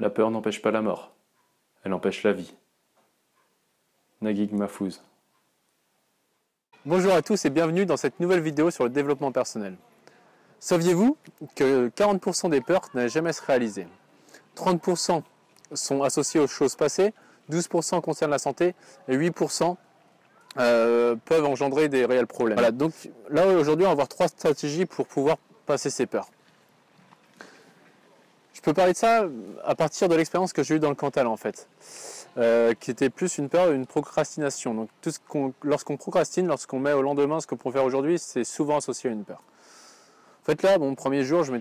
La peur n'empêche pas la mort, elle empêche la vie. Naguib Mahfouz. Bonjour à tous et bienvenue dans cette nouvelle vidéo sur le développement personnel. Saviez-vous que 40% des peurs n'allaient jamais se réaliser? 30% sont associés aux choses passées, 12% concernent la santé et 8% peuvent engendrer des réels problèmes. Voilà, donc là aujourd'hui on va voir 3 stratégies pour pouvoir passer ces peurs. Je peux parler de ça à partir de l'expérience que j'ai eue dans le Cantal en fait. Qui était plus une peur, une procrastination. Donc lorsqu'on procrastine, lorsqu'on met au lendemain ce qu'on peut faire aujourd'hui, c'est souvent associé à une peur. En fait là, mon premier jour, je me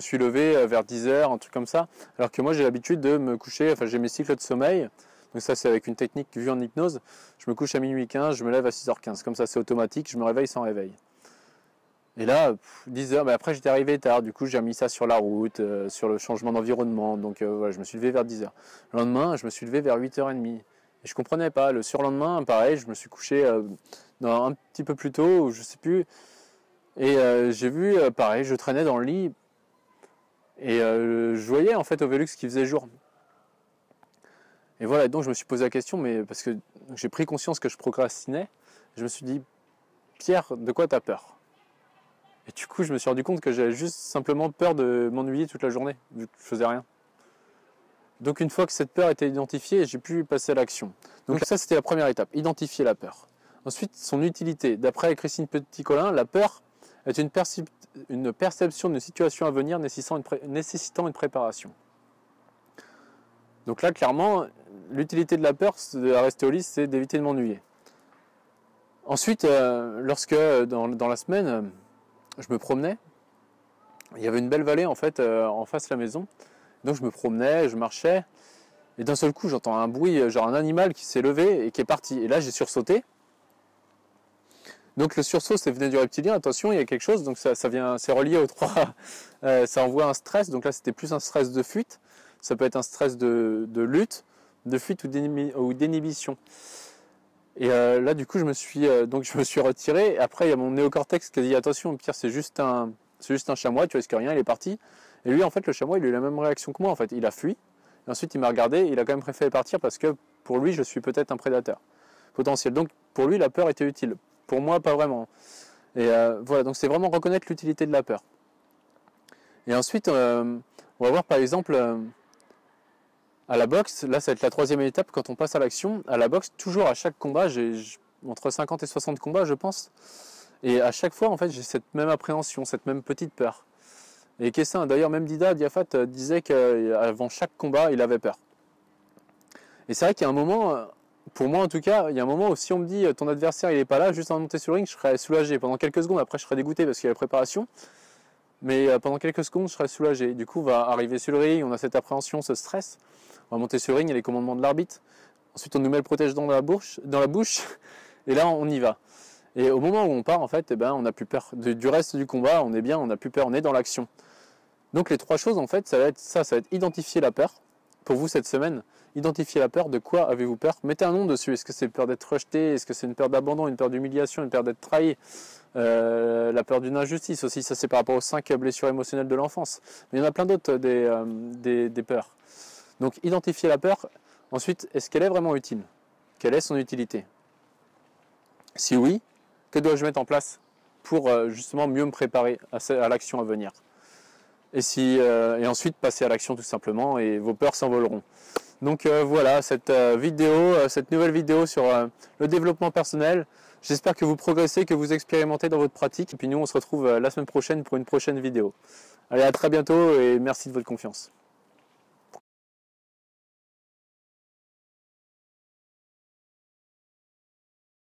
suis levé vers 10h, un truc comme ça, alors que moi j'ai l'habitude de me coucher, enfin j'ai mes cycles de sommeil, donc ça c'est avec une technique vue en hypnose, je me couche à minuit 15, je me lève à 6h15, comme ça c'est automatique, je me réveille sans réveil. Et là, 10h, mais après j'étais arrivé tard, du coup j'ai mis ça sur la route, sur le changement d'environnement, donc voilà, je me suis levé vers 10h. Le lendemain, je me suis levé vers 8h30. Et je comprenais pas, le surlendemain, pareil, je me suis couché un petit peu plus tôt, je sais plus. Et j'ai vu, pareil, je traînais dans le lit, et je voyais en fait au Velux qu'il faisait jour. Et voilà, donc je me suis posé la question, mais parce que j'ai pris conscience que je procrastinais, je me suis dit, Pierre, de quoi t'as peur ? Et du coup, je me suis rendu compte que j'avais juste simplement peur de m'ennuyer toute la journée, vu que je faisais rien. Donc une fois que cette peur était identifiée, j'ai pu passer à l'action. Donc ça, c'était la première étape, identifier la peur. Ensuite, son utilité. D'après Christine Petit-Colin, la peur est une perception d'une situation à venir nécessitant une préparation. Donc là, clairement, l'utilité de la peur de rester au lit, c'est d'éviter de m'ennuyer. Ensuite, lorsque dans la semaine, je me promenais, il y avait une belle vallée en fait en face de la maison, donc je me promenais, je marchais, et d'un seul coup j'entends un bruit, genre un animal qui s'est levé et qui est parti, et là j'ai sursauté. Donc le sursaut c'est venu du reptilien, attention il y a quelque chose, donc c'est relié aux trois, ça envoie un stress, donc là c'était plus un stress de fuite, ça peut être un stress de lutte, de fuite ou d'inhibition. Et là du coup je me suis retiré, et après il y a mon néocortex qui a dit attention Pierre, c'est juste un chamois, tu risques rien, il est parti. Et lui en fait le chamois il a eu la même réaction que moi en fait, il a fui, et ensuite il m'a regardé, et il a quand même préféré partir parce que pour lui je suis peut-être un prédateur potentiel. Donc pour lui la peur était utile, pour moi pas vraiment. Et voilà, donc c'est vraiment reconnaître l'utilité de la peur. Et ensuite on va voir par exemple à la boxe, là ça va être la troisième étape quand on passe à l'action. À la boxe, toujours à chaque combat, j'ai entre 50 et 60 combats je pense. Et à chaque fois en fait j'ai cette même appréhension, cette même petite peur. Et Kessin, d'ailleurs même Dida Diafat disait qu'avant chaque combat il avait peur. Et c'est vrai qu'il y a un moment, pour moi en tout cas, il y a un moment où si on me dit ton adversaire il est pas là, juste en monter sur le ring, je serais soulagé. Pendant quelques secondes, après je serais dégoûté parce qu'il y a la préparation. Mais pendant quelques secondes je serais soulagé. Du coup on va arriver sur le ring, on a cette appréhension, ce stress. On va monter sur le ring, il y a les commandements de l'arbitre. Ensuite, on nous met le protège dans la bouche, et là, on y va. Et au moment où on part, en fait, on n'a plus peur. Du reste du combat, on est bien, on n'a plus peur, on est dans l'action. Donc, les trois choses, en fait, ça va être identifier la peur. Pour vous, cette semaine, identifier la peur. De quoi avez-vous peur? Mettez un nom dessus. Est-ce que c'est peur d'être rejeté? Est-ce que c'est une peur d'abandon, une peur d'humiliation, une peur d'être trahi? La peur d'une injustice aussi. Ça, c'est par rapport aux 5 blessures émotionnelles de l'enfance. Mais il y en a plein d'autres des peurs. Donc identifier la peur, ensuite, est-ce qu'elle est vraiment utile? Quelle est son utilité? Si oui, que dois-je mettre en place pour justement mieux me préparer à l'action à venir? Et ensuite passer à l'action tout simplement, et vos peurs s'envoleront. Donc voilà, cette nouvelle vidéo sur le développement personnel. J'espère que vous progressez, que vous expérimentez dans votre pratique, et puis nous on se retrouve la semaine prochaine pour une prochaine vidéo. Allez, à très bientôt et merci de votre confiance.